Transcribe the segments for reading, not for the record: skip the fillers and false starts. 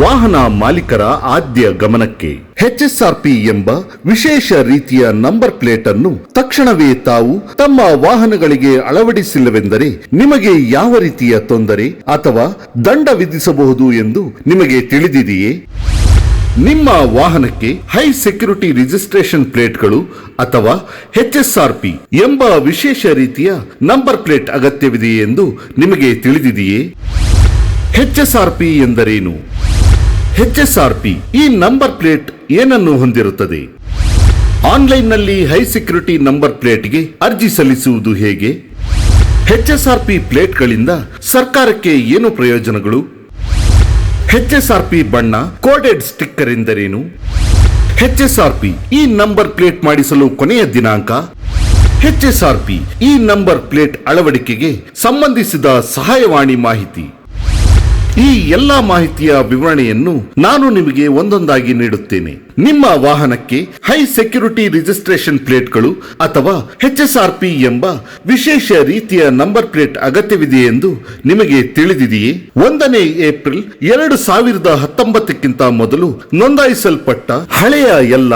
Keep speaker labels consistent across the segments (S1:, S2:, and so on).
S1: ವಾಹನ ಮಾಲೀಕರ ಆದ್ಯ ಗಮನಕ್ಕೆ HSRP ಎಂಬ ವಿಶೇಷ ರೀತಿಯ ನಂಬರ್ ಪ್ಲೇಟ್ ಅನ್ನು ತಕ್ಷಣವೇ ತಾವು ತಮ್ಮ ವಾಹನಗಳಿಗೆ ಅಳವಡಿಸಿಲ್ಲವೆಂದರೆ ನಿಮಗೆ ಯಾವ ರೀತಿಯ ತೊಂದರೆ ಅಥವಾ ದಂಡ ವಿಧಿಸಬಹುದು ಎಂದು ನಿಮಗೆ ತಿಳಿದಿದೆಯೇ? ನಿಮ್ಮ ವಾಹನಕ್ಕೆ ಹೈ ಸೆಕ್ಯೂರಿಟಿ ರಿಜಿಸ್ಟ್ರೇಷನ್ ಪ್ಲೇಟ್ಗಳು ಅಥವಾ HSRP ಎಂಬ ವಿಶೇಷ ರೀತಿಯ ನಂಬರ್ ಪ್ಲೇಟ್ ಅಗತ್ಯವಿದೆ ಎಂದು ನಿಮಗೆ ತಿಳಿದಿದೆಯೇ? HSRP ಎಂದರೇನು? HSRP ಈ ನಂಬರ್ ಪ್ಲೇಟ್ ಏನನ್ನು ಹೊಂದಿರುತ್ತದೆ? ಆನ್ಲೈನ್ನಲ್ಲಿ ಹೈ ಸೆಕ್ಯೂರಿಟಿ ನಂಬರ್ ಪ್ಲೇಟ್ಗೆ ಅರ್ಜಿ ಸಲ್ಲಿಸುವುದು ಹೇಗೆ? HSRP ಪ್ಲೇಟ್ಗಳಿಂದ ಸರ್ಕಾರಕ್ಕೆ ಏನು ಪ್ರಯೋಜನಗಳು? HSRP ಬಣ್ಣ ಕೋಡೆಡ್ ಸ್ಟಿಕ್ಕರ್ ಎಂದರೇನು? HSRP ಈ ನಂಬರ್ ಪ್ಲೇಟ್ ಮಾಡಿಸಲು ಕೊನೆಯ ದಿನಾಂಕ? HSRP ಈ ನಂಬರ್ ಪ್ಲೇಟ್ ಅಳವಡಿಕೆಗೆ ಸಂಬಂಧಿಸಿದ ಸಹಾಯವಾಣಿ ಮಾಹಿತಿ. ಈ ಎಲ್ಲಾ ಮಾಹಿತಿಯ ವಿವರಣೆಯನ್ನು ನಾನು ನಿಮಗೆ ಒಂದೊಂದಾಗಿ ನೀಡುತ್ತೇನೆ. ನಿಮ್ಮ ವಾಹನಕ್ಕೆ ಹೈ ಸೆಕ್ಯೂರಿಟಿ ರಿಜಿಸ್ಟ್ರೇಷನ್ ಪ್ಲೇಟ್ಗಳು ಅಥವಾ HSRP ಎಂಬ ವಿಶೇಷ ರೀತಿಯ ನಂಬರ್ ಪ್ಲೇಟ್ ಅಗತ್ಯವಿದೆ ಎಂದು ನಿಮಗೆ ತಿಳಿದಿದೆಯೇ? 1ನೇ ಏಪ್ರಿಲ್ 2019ಕ್ಕಿಂತ ಮೊದಲು ನೋಂದಾಯಿಸಲ್ಪಟ್ಟ ಹಳೆಯ ಎಲ್ಲ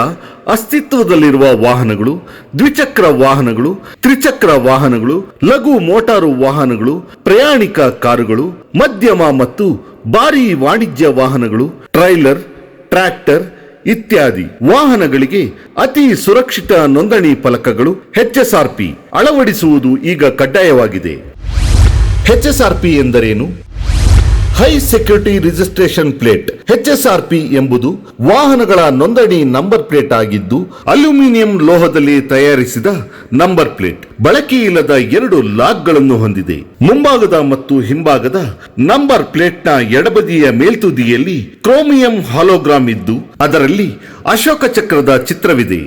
S1: ಅಸ್ತಿತ್ವದಲ್ಲಿರುವ ವಾಹನಗಳು, ದ್ವಿಚಕ್ರ ವಾಹನಗಳು, ತ್ರಿಚಕ್ರ ವಾಹನಗಳು, ಲಘು ಮೋಟಾರು ವಾಹನಗಳು, ಪ್ರಯಾಣಿಕ ಕಾರುಗಳು, ಮಧ್ಯಮ ಮತ್ತು ಭಾರೀ ವಾಣಿಜ್ಯ ವಾಹನಗಳು, ಟ್ರೈಲರ್, ಟ್ರ್ಯಾಕ್ಟರ್ ಇತ್ಯಾದಿ ವಾಹನಗಳಿಗೆ ಅತಿ ಸುರಕ್ಷಿತ ನೋಂದಣಿ ಫಲಕಗಳು HSRP ಅಳವಡಿಸುವುದು ಈಗ ಕಡ್ಡಾಯವಾಗಿದೆ. HSRP ಎಂದರೇನು? High security registration plate HSRP ಎಂಬುದು ವಾಹನಗಳ ನೋಂದಣಿ ನಂಬರ್ ಪ್ಲೇಟ್ ಆಗಿದ್ದು ಅಲ್ಯೂಮಿನಿಯಂ ಲೋಹದಲ್ಲಿ ತಯಾರಿಸಿದ ನಂಬರ್ ಪ್ಲೇಟ್ ಬಳಕೆಯಿಲ್ಲದ 2 ಲಾಕ್ಗಳನ್ನು ಹೊಂದಿದೆ. ಮುಂಭಾಗದ ಮತ್ತು ಹಿಂಭಾಗದ ನಂಬರ್ ಪ್ಲೇಟ್ನ ಎಡಬದಿಯ ಮೇಲ್ತುದಿಯಲ್ಲಿ ಕ್ರೋಮಿಯಂ ಹಾಲೋಗ್ರಾಮ್ ಇದ್ದು ಅದರಲ್ಲಿ ಅಶೋಕ ಚಕ್ರದ ಚಿತ್ರವಿದೆ.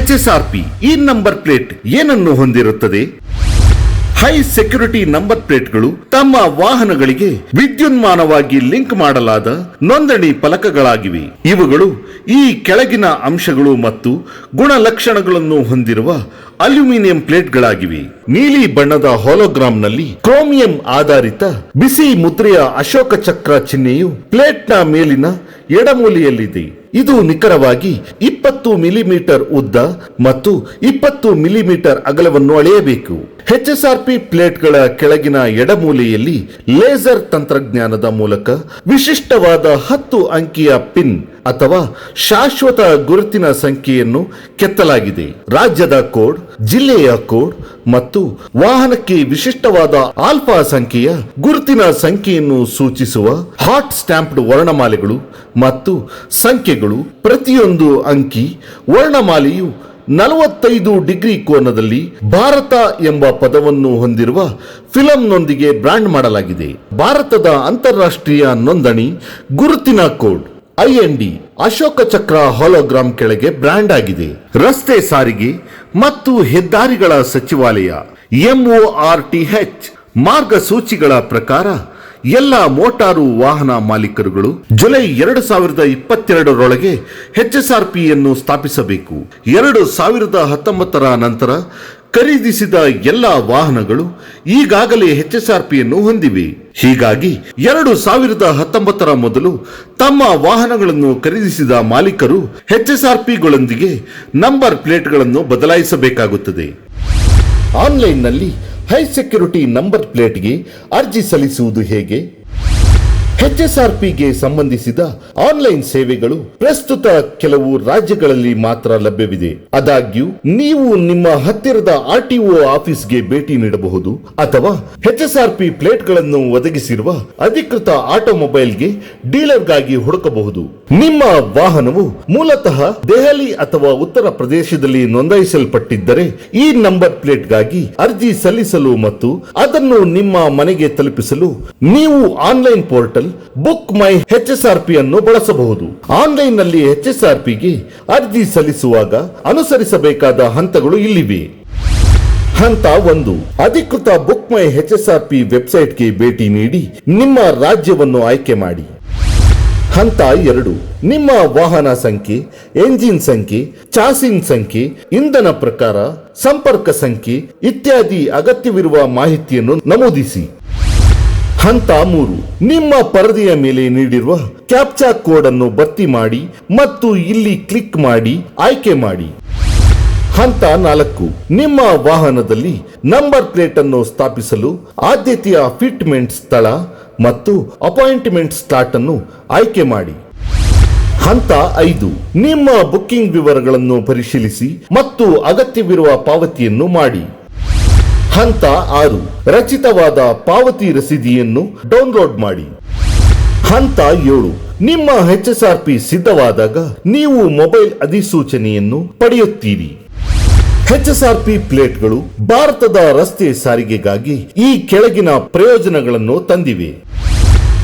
S1: HSRP ಈ ನಂಬರ್ ಪ್ಲೇಟ್ ಏನನ್ನು ಹೊಂದಿರುತ್ತದೆ? ಹೈ ಸೆಕ್ಯೂರಿಟಿ ನಂಬರ್ ಪ್ಲೇಟ್ಗಳು ತಮ್ಮ ವಾಹನಗಳಿಗೆ ವಿದ್ಯುನ್ಮಾನವಾಗಿ ಲಿಂಕ್ ಮಾಡಲಾದ ನೋಂದಣಿ ಫಲಕಗಳಾಗಿವೆ. ಇವುಗಳು ಈ ಕೆಳಗಿನ ಅಂಶಗಳು ಮತ್ತು ಗುಣಲಕ್ಷಣಗಳನ್ನು ಹೊಂದಿರುವ ಅಲ್ಯೂಮಿನಿಯಂ ಪ್ಲೇಟ್ಗಳಾಗಿವೆ. ನೀಲಿ ಬಣ್ಣದ ಹಾಲೋಗ್ರಾಮ್ನಲ್ಲಿ ಕ್ರೋಮಿಯಂ ಆಧಾರಿತ ಬಿಸಿ ಮುದ್ರೆಯ ಅಶೋಕ ಚಕ್ರ ಚಿಹ್ನೆಯು ಪ್ಲೇಟ್ನ ಮೇಲಿನ ಎಡಮೂಲೆಯಲ್ಲಿದೆ. ಇದು ನಿಖರವಾಗಿ 20 ಮಿಲಿಮೀಟರ್ ಉದ್ದ ಮತ್ತು 20 ಮಿಲಿಮೀಟರ್ ಅಗಲವನ್ನು ಅಳೆಯಬೇಕು. HSRP ಪ್ಲೇಟ್ಗಳ ಕೆಳಗಿನ ಎಡಮೂಲೆಯಲ್ಲಿ ಲೇಸರ್ ತಂತ್ರಜ್ಞಾನದ ಮೂಲಕ ವಿಶಿಷ್ಟವಾದ 10 ಅಂಕಿಯ ಪಿನ್ ಅಥವಾ ಶಾಶ್ವತ ಗುರುತಿನ ಸಂಖ್ಯೆಯನ್ನು ಕೆತ್ತಲಾಗಿದೆ. ರಾಜ್ಯದ ಕೋಡ್, ಜಿಲ್ಲೆಯ ಕೋಡ್ ಮತ್ತು ವಾಹನಕ್ಕೆ ವಿಶಿಷ್ಟವಾದ ಆಲ್ಫಾ ಸಂಖ್ಯೆಯ ಗುರುತಿನ ಸಂಖ್ಯೆಯನ್ನು ಸೂಚಿಸುವ ಹಾಟ್ ಸ್ಟ್ಯಾಂಪ್ಡ್ ವರ್ಣಮಾಲೆಗಳು ಮತ್ತು ಸಂಖ್ಯೆಗಳು. ಪ್ರತಿಯೊಂದು ಅಂಕಿ ವರ್ಣಮಾಲೆಯು 45 ಡಿಗ್ರಿ ಕೋನದಲ್ಲಿ ಭಾರತ ಎಂಬ ಪದವನ್ನು ಹೊಂದಿರುವ ಫಿಲಂನೊಂದಿಗೆ ಬ್ರಾಂಡ್ ಮಾಡಲಾಗಿದೆ. ಭಾರತದ ಅಂತಾರಾಷ್ಟ್ರೀಯ ನೋಂದಣಿ ಗುರುತಿನ code IND Ashoka Chakra hologram ಕೆಳಗೆ ಬ್ರಾಂಡ್ ಆಗಿದೆ. ರಸ್ತೆ ಸಾರಿಗೆ ಮತ್ತು ಹೆದ್ದಾರಿಗಳ ಸಚಿವಾಲಯ MORTH ಮಾರ್ಗಸೂಚಿಗಳ ಪ್ರಕಾರ ಎಲ್ಲ ಮೋಟಾರು ವಾಹನ ಮಾಲೀಕರುಗಳು ಜುಲೈ 2022ರೊಳಗೆ HSRP ಯನ್ನು ಸ್ಥಾಪಿಸಬೇಕು. 2019ರ ನಂತರ ಖರೀದಿಸಿದ ಎಲ್ಲ ವಾಹನಗಳು ಈಗಾಗಲೇ HSRP ಯನ್ನು ಹೊಂದಿವೆ. ಹೀಗಾಗಿ 2019ರ ಮೊದಲು ತಮ್ಮ ವಾಹನಗಳನ್ನು ಖರೀದಿಸಿದ ಮಾಲೀಕರು HSRPಗಳೊಂದಿಗೆ ನಂಬರ್ ಪ್ಲೇಟ್ಗಳನ್ನು ಬದಲಾಯಿಸಬೇಕಾಗುತ್ತದೆ. ಆನ್ಲೈನ್ನಲ್ಲಿ ಹೈ ಸೆಕ್ಯೂರಿಟಿ ನಂಬರ್ ಪ್ಲೇಟ್ಗೆ ಅರ್ಜಿ ಸಲ್ಲಿಸುವುದು ಹೇಗೆ? HSRPಗೆ ಸಂಬಂಧಿಸಿದ ಆನ್ಲೈನ್ ಸೇವೆಗಳು ಪ್ರಸ್ತುತ ಕೆಲವು ರಾಜ್ಯಗಳಲ್ಲಿ ಮಾತ್ರ ಲಭ್ಯವಿದೆ. ಆದಾಗ್ಯೂ ನೀವು ನಿಮ್ಮ ಹತ್ತಿರದ RTO ಆಫೀಸ್ಗೆ ಭೇಟಿ ನೀಡಬಹುದು ಅಥವಾ HSRP ಪ್ಲೇಟ್ಗಳನ್ನು ಒದಗಿಸಿರುವ ಅಧಿಕೃತ ಆಟೋಮೊಬೈಲ್ಗೆ ಡೀಲರ್ಗಾಗಿ ಹುಡುಕಬಹುದು. ನಿಮ್ಮ ವಾಹನವು ಮೂಲತಃ ದೆಹಲಿ ಅಥವಾ ಉತ್ತರ ಪ್ರದೇಶದಲ್ಲಿ ನೋಂದಾಯಿಸಲ್ಪಟ್ಟಿದ್ದರೆ ಈ ನಂಬರ್ ಪ್ಲೇಟ್ಗಾಗಿ ಅರ್ಜಿ ಸಲ್ಲಿಸಲು ಮತ್ತು ಅದನ್ನು ನಿಮ್ಮ ಮನೆಗೆ ತಲುಪಿಸಲು ನೀವು ಆನ್ಲೈನ್ ಪೋರ್ಟಲ್ ಬುಕ್ ಮೈ HSRP ಅನ್ನು ಬಳಸಬಹುದು. ಆನ್ಲೈನ್ ನಲ್ಲಿ HSRPಗೆ ಅರ್ಜಿ ಸಲ್ಲಿಸುವಾಗ ಅನುಸರಿಸಬೇಕಾದ ಹಂತಗಳು ಇಲ್ಲಿವೆ. ಹಂತ 1, ಅಧಿಕೃತ ಬುಕ್ ಮೈ HSRP ವೆಬ್ಸೈಟ್ಗೆ ಭೇಟಿ ನೀಡಿ ನಿಮ್ಮ ರಾಜ್ಯವನ್ನು ಆಯ್ಕೆ ಮಾಡಿ. ಹಂತ 2, ನಿಮ್ಮ ವಾಹನ ಸಂಖ್ಯೆ, ಎಂಜಿನ್ ಸಂಖ್ಯೆ, ಚಾಸಿನ್ ಸಂಖ್ಯೆ, ಇಂಧನ ಪ್ರಕಾರ, ಸಂಪರ್ಕ ಸಂಖ್ಯೆ ಇತ್ಯಾದಿ ಅಗತ್ಯವಿರುವ ಮಾಹಿತಿಯನ್ನು ನಮೂದಿಸಿ. ಹಂತ 3, ನಿಮ್ಮ ಪರದೆಯ ಮೇಲೆ ನೀಡಿರುವ ಕ್ಯಾಪ್ಚಾ ಕೋಡ್ ಅನ್ನು ಭರ್ತಿ ಮಾಡಿ ಮತ್ತು ಇಲ್ಲಿ ಕ್ಲಿಕ್ ಮಾಡಿ ಆಯ್ಕೆ ಮಾಡಿ. ಹಂತ 4, ನಿಮ್ಮ ವಾಹನದಲ್ಲಿ ನಂಬರ್ ಪ್ಲೇಟ್ ಅನ್ನು ಸ್ಥಾಪಿಸಲು ಆದ್ಯತೆಯ ಫಿಟ್ಮೆಂಟ್ ಸ್ಥಳ ಮತ್ತು ಅಪಾಯಿಂಟ್ಮೆಂಟ್ ಸ್ಲಾಟ್ ಅನ್ನು ಆಯ್ಕೆ ಮಾಡಿ. ಹಂತ 5, ನಿಮ್ಮ ಬುಕ್ಕಿಂಗ್ ವಿವರಗಳನ್ನು ಪರಿಶೀಲಿಸಿ ಮತ್ತು ಅಗತ್ಯವಿರುವ ಪಾವತಿಯನ್ನು ಮಾಡಿ. ಹಂತ 6, ರಚಿತವಾದ ಪಾವತಿ ರಸೀದಿಯನ್ನು ಡೌನ್ಲೋಡ್ ಮಾಡಿ. ಹಂತ 7, ನಿಮ್ಮ HSRP ಸಿದ್ಧವಾದಾಗ ನೀವು ಮೊಬೈಲ್ ಅಧಿಸೂಚನೆಯನ್ನು ಪಡೆಯುತ್ತೀರಿ. HSRP ಪ್ಲೇಟ್ಗಳು ಭಾರತದ ರಸ್ತೆ ಸಾರಿಗೆಗಾಗಿ ಈ ಕೆಳಗಿನ ಪ್ರಯೋಜನಗಳನ್ನು ತಂದಿವೆ.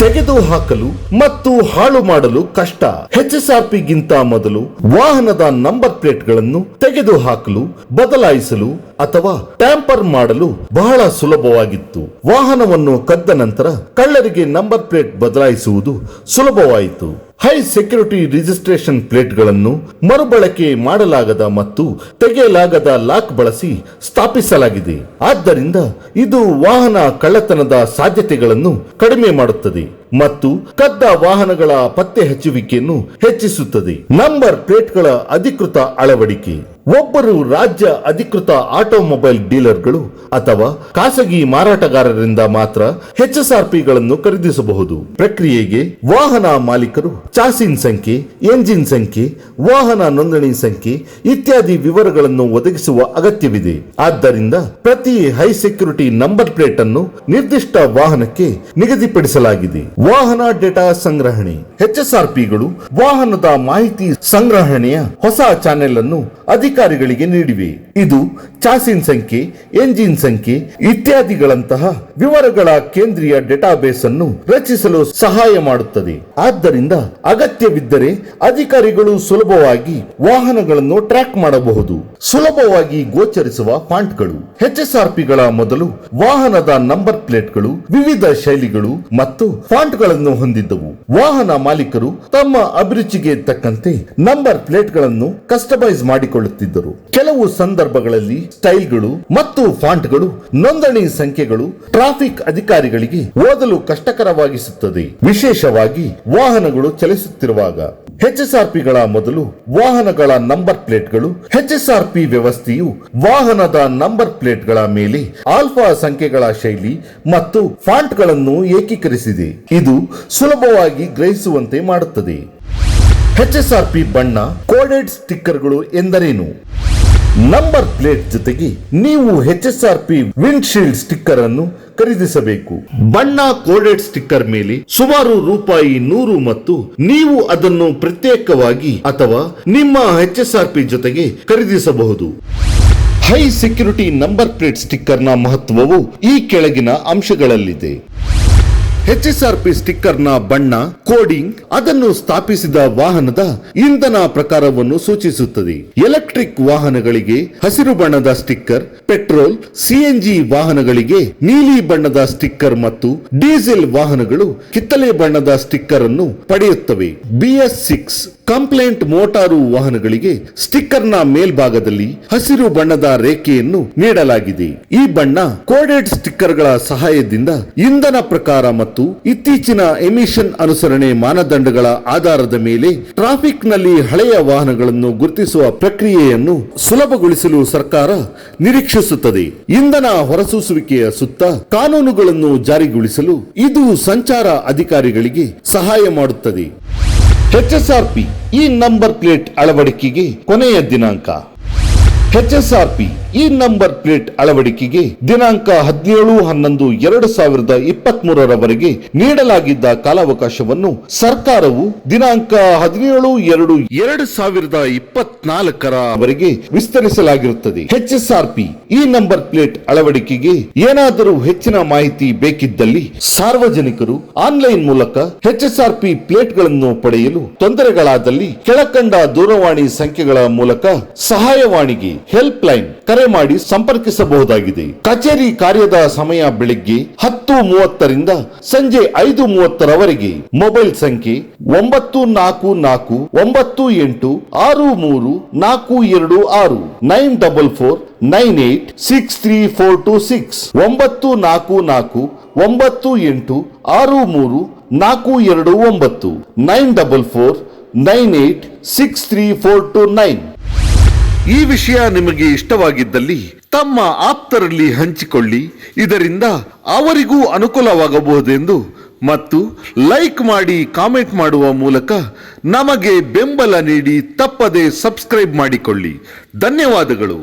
S1: ತೆಗೆದುಹಾಕಲು ಮತ್ತು ಹಾಳು ಮಾಡಲು ಕಷ್ಟ. HSRP ಗಿಂತ ಮೊದಲು ವಾಹನದ ನಂಬರ್ ಪ್ಲೇಟ್ಗಳನ್ನು ತೆಗೆದುಹಾಕಲು, ಬದಲಾಯಿಸಲು ಅಥವಾ ಟ್ಯಾಂಪರ್ ಮಾಡಲು ಬಹಳ ಸುಲಭವಾಗಿತ್ತು. ವಾಹನವನ್ನು ಕದ್ದ ನಂತರ ಕಳ್ಳರಿಗೆ ನಂಬರ್ ಪ್ಲೇಟ್ ಬದಲಾಯಿಸುವುದು ಸುಲಭವಾಯಿತು. ಹೈ ಸೆಕ್ಯೂರಿಟಿ ರಿಜಿಸ್ಟ್ರೇಷನ್ ಪ್ಲೇಟ್ಗಳನ್ನು ಮರುಬಳಕೆ ಮಾಡಲಾಗದ ಮತ್ತು ತೆಗೆಯಲಾಗದ ಲಾಕ್ ಬಳಸಿ ಸ್ಥಾಪಿಸಲಾಗಿದೆ. ಆದ್ದರಿಂದ ಇದು ವಾಹನ ಕಳ್ಳತನದ ಸಾಧ್ಯತೆಗಳನ್ನು ಕಡಿಮೆ ಮಾಡುತ್ತದೆ ಮತ್ತು ಕದ್ದ ವಾಹನಗಳ ಪತ್ತೆ ಹಚ್ಚುವಿಕೆಯನ್ನು ಹೆಚ್ಚಿಸುತ್ತದೆ. ನಂಬರ್ ಪ್ಲೇಟ್ಗಳ ಅಧಿಕೃತ ಅಳವಡಿಕೆ. ಒಬ್ಬರು ರಾಜ್ಯ ಅಧಿಕೃತ ಆಟೋಮೊಬೈಲ್ ಡೀಲರ್ಗಳು ಅಥವಾ ಖಾಸಗಿ ಮಾರಾಟಗಾರರಿಂದ ಮಾತ್ರ HSRPಗಳನ್ನು ಖರೀದಿಸಬಹುದು. ಪ್ರಕ್ರಿಯೆಗೆ ವಾಹನ ಮಾಲೀಕರು ಚಾಸಿನ್ ಸಂಖ್ಯೆ, ಎಂಜಿನ್ ಸಂಖ್ಯೆ, ವಾಹನ ನೋಂದಣಿ ಸಂಖ್ಯೆ ಇತ್ಯಾದಿ ವಿವರಗಳನ್ನು ಒದಗಿಸುವ ಅಗತ್ಯವಿದೆ. ಆದ್ದರಿಂದ ಪ್ರತಿ ಹೈ ಸೆಕ್ಯೂರಿಟಿ ನಂಬರ್ ಪ್ಲೇಟ್ ಅನ್ನು ನಿರ್ದಿಷ್ಟ ವಾಹನಕ್ಕೆ ನಿಗದಿಪಡಿಸಲಾಗಿದೆ. ವಾಹನ ಡೇಟಾ ಸಂಗ್ರಹಣೆ. HSRPಗಳು ವಾಹನದ ಮಾಹಿತಿ ಸಂಗ್ರಹಣೆಯ ಹೊಸ ಚಾನೆಲ್ ಅನ್ನು ಅಧಿಕಾರಿಗಳಿಗೆ ನೀಡಿವೆ. ಇದು ಚಾಸಿನ್ ಸಂಖ್ಯೆ, ಎಂಜಿನ್ ಸಂಖ್ಯೆ ಇತ್ಯಾದಿಗಳಂತಹ ವಿವರಗಳ ಕೇಂದ್ರೀಯ ಡೇಟಾಬೇಸ್ ಅನ್ನು ರಚಿಸಲು ಸಹಾಯ ಮಾಡುತ್ತದೆ. ಆದ್ದರಿಂದ ಅಗತ್ಯವಿದ್ದರೆ ಅಧಿಕಾರಿಗಳು ಸುಲಭವಾಗಿ ವಾಹನಗಳನ್ನು ಟ್ರ್ಯಾಕ್ ಮಾಡಬಹುದು. ಸುಲಭವಾಗಿ ಗೋಚರಿಸುವ ಫಾಂಟ್ಗಳು. HSRPಗಳ ಮೊದಲು ವಾಹನದ ನಂಬರ್ ಪ್ಲೇಟ್ಗಳು ವಿವಿಧ ಶೈಲಿಗಳು ಮತ್ತು ಫಾಂಟ್ಗಳನ್ನು ಹೊಂದಿದ್ದವು. ವಾಹನ ಮಾಲೀಕರು ತಮ್ಮ ಅಭಿರುಚಿಗೆ ತಕ್ಕಂತೆ ನಂಬರ್ ಪ್ಲೇಟ್ಗಳನ್ನು ಕಸ್ಟಮೈಸ್ ಮಾಡಿಕೊಳ್ಳುತ್ತಿದ್ದರು. ಕೆಲವು ಸಂದರ್ಭಗಳಲ್ಲಿ ಸ್ಟೈಲ್ಗಳು ಮತ್ತು ಫಾಂಟ್ಗಳು ನೋಂದಣಿ ಸಂಖ್ಯೆಗಳು ಟ್ರಾಫಿಕ್ ಅಧಿಕಾರಿಗಳಿಗೆ ಓದಲು ಕಷ್ಟಕರವಾಗಿಸುತ್ತದೆ, ವಿಶೇಷವಾಗಿ ವಾಹನಗಳು ಚಲಿಸುತ್ತಿರುವಾಗ. HSRPಗಳ ಮೊದಲು ವಾಹನಗಳ ನಂಬರ್ ಪ್ಲೇಟ್ಗಳು. HSRP ವ್ಯವಸ್ಥೆಯು ವಾಹನದ ನಂಬರ್ ಪ್ಲೇಟ್ಗಳ ಮೇಲೆ ಆಲ್ಫಾ ಸಂಖ್ಯೆಗಳ ಶೈಲಿ ಮತ್ತು ಫಾಂಟ್ಗಳನ್ನು ಏಕೀಕರಿಸಿದೆ. ಇದು ಸುಲಭವಾಗಿ ಗ್ರಹಿಸುವಂತೆ ಮಾಡುತ್ತದೆ. HSRP ಬಣ್ಣ. ಕೋಡೆಡ್ ಸ್ಟಿಕ್ಕರ್ಗಳು ಎಂದರೇನು? ನಂಬರ್ ಪ್ಲೇಟ್ ಜೊತೆಗೆ ನೀವು HSRP ವಿಂಡ್ಶೀಲ್ಡ್ ಸ್ಟಿಕ್ಕರ್ ಅನ್ನು ಖರೀದಿಸಬೇಕು. ಬಣ್ಣ ಕೋಡೆಡ್ ಸ್ಟಿಕ್ಕರ್ ಮೇಲೆ ಸುಮಾರು ₹100 ಮತ್ತು ನೀವು ಅದನ್ನು ಪ್ರತ್ಯೇಕವಾಗಿ ಅಥವಾ ನಿಮ್ಮ HSRP ಜೊತೆಗೆ ಖರೀದಿಸಬಹುದು. ಹೈ ಸೆಕ್ಯೂರಿಟಿ ನಂಬರ್ ಪ್ಲೇಟ್ ಸ್ಟಿಕ್ಕರ್ನ ಮಹತ್ವವು ಈ ಕೆಳಗಿನ ಅಂಶಗಳಲ್ಲಿದೆ. HSRP ಸ್ಟಿಕ್ಕರ್ನ ಬಣ್ಣ, ಕೋಡಿಂಗ್ ಅದನ್ನು ಸ್ಥಾಪಿಸಿದ ವಾಹನದ ಇಂಧನ ಪ್ರಕಾರವನ್ನು ಸೂಚಿಸುತ್ತದೆ. ಎಲೆಕ್ಟ್ರಿಕ್ ವಾಹನಗಳಿಗೆ ಹಸಿರು ಬಣ್ಣದ ಸ್ಟಿಕ್ಕರ್, ಪೆಟ್ರೋಲ್, CNG ವಾಹನಗಳಿಗೆ ನೀಲಿ ಬಣ್ಣದ ಸ್ಟಿಕ್ಕರ್ ಮತ್ತು ಡೀಸೆಲ್ ವಾಹನಗಳು ಕಿತ್ತಳೆ ಬಣ್ಣದ ಸ್ಟಿಕ್ಕರ್ ಅನ್ನು ಪಡೆಯುತ್ತವೆ. BS6 ಕಂಪ್ಲೇಂಟ್ ಮೋಟಾರು ವಾಹನಗಳಿಗೆ ಸ್ಟಿಕ್ಕರ್ನ ಮೇಲ್ಭಾಗದಲ್ಲಿ ಹಸಿರು ಬಣ್ಣದ ರೇಖೆಯನ್ನು ನೀಡಲಾಗಿದೆ. ಈ ಬಣ್ಣ ಕೋಡೆಡ್ ಸ್ಟಿಕ್ಕರ್ಗಳ ಸಹಾಯದಿಂದ ಇಂಧನ ಪ್ರಕಾರ ಮತ್ತು ಇತ್ತೀಚಿನ ಎಮಿಷನ್ ಅನುಸರಣೆ ಮಾನದಂಡಗಳ ಆಧಾರದ ಮೇಲೆ ಟ್ರಾಫಿಕ್ ನಲ್ಲಿ ಹಳೆಯ ವಾಹನಗಳನ್ನು ಗುರುತಿಸುವ ಪ್ರಕ್ರಿಯೆಯನ್ನು ಸುಲಭಗೊಳಿಸಲು ಸರ್ಕಾರ ನಿರೀಕ್ಷಿಸುತ್ತದೆ. ಇಂಧನ ಹೊರಸೂಸುವಿಕೆಯ ಸುತ್ತ ಕಾನೂನುಗಳನ್ನು ಜಾರಿಗೊಳಿಸಲು ಇದು ಸಂಚಾರ ಅಧಿಕಾರಿಗಳಿಗೆ ಸಹಾಯ ಮಾಡುತ್ತದೆ. HSRP ಈ ನಂಬರ್ ಪ್ಲೇಟ್ ಅಳವಡಿಕೆಗೆ ಕೊನೆಯ ದಿನಾಂಕ. HSRP ಈ ನಂಬರ್ ಪ್ಲೇಟ್ ಅಳವಡಿಕೆಗೆ ದಿನಾಂಕ 17/11/2023 ನೀಡಲಾಗಿದ್ದ ಕಾಲಾವಕಾಶವನ್ನು ಸರ್ಕಾರವು ದಿನಾಂಕ 17/2/2024 ವಿಸ್ತರಿಸಲಾಗಿರುತ್ತದೆ. HSRP ಈ ನಂಬರ್ ಪ್ಲೇಟ್ ಅಳವಡಿಕೆಗೆ ಏನಾದರೂ ಹೆಚ್ಚಿನ ಮಾಹಿತಿ ಬೇಕಿದ್ದಲ್ಲಿ ಸಾರ್ವಜನಿಕರು ಆನ್ಲೈನ್ ಮೂಲಕ HSRP ಪ್ಲೇಟ್ಗಳನ್ನು ಪಡೆಯಲು ತೊಂದರೆಗಳಾದಲ್ಲಿ ಕೆಳಕಂಡ ದೂರವಾಣಿ ಸಂಖ್ಯೆಗಳ ಮೂಲಕ ಸಹಾಯವಾಣಿಗೆ ಹೆಲ್ಪ್ ಲೈನ್ ಕರೆ ಮಾಡಿ ಸಂಪರ್ಕಿಸಬಹುದಾಗಿದೆ. ಕಚೇರಿ ಕಾರ್ಯದ ಸಮಯ ಬೆಳಿಗ್ಗೆ 10:30 ಸಂಜೆ 5:30 ಮೊಬೈಲ್ ಸಂಖ್ಯೆ 9449863426 9449863426944 986349 9498634229. ಈ ವಿಷಯ ನಿಮಗೆ ಇಷ್ಟವಾಗಿದ್ದಲ್ಲಿ ತಮ್ಮ ಆಪ್ತರಲ್ಲಿ ಹಂಚಿಕೊಳ್ಳಿ. ಇದರಿಂದ ಅವರಿಗೂ ಅನುಕೂಲವಾಗಬಹುದೆಂದು ಮತ್ತು ಲೈಕ್ ಮಾಡಿ, ಕಾಮೆಂಟ್ ಮಾಡುವ ಮೂಲಕ ನಮಗೆ ಬೆಂಬಲ ನೀಡಿ ತಪ್ಪದೆ ಸಬ್ಸ್ಕ್ರೈಬ್ ಮಾಡಿಕೊಳ್ಳಿ. ಧನ್ಯವಾದಗಳು.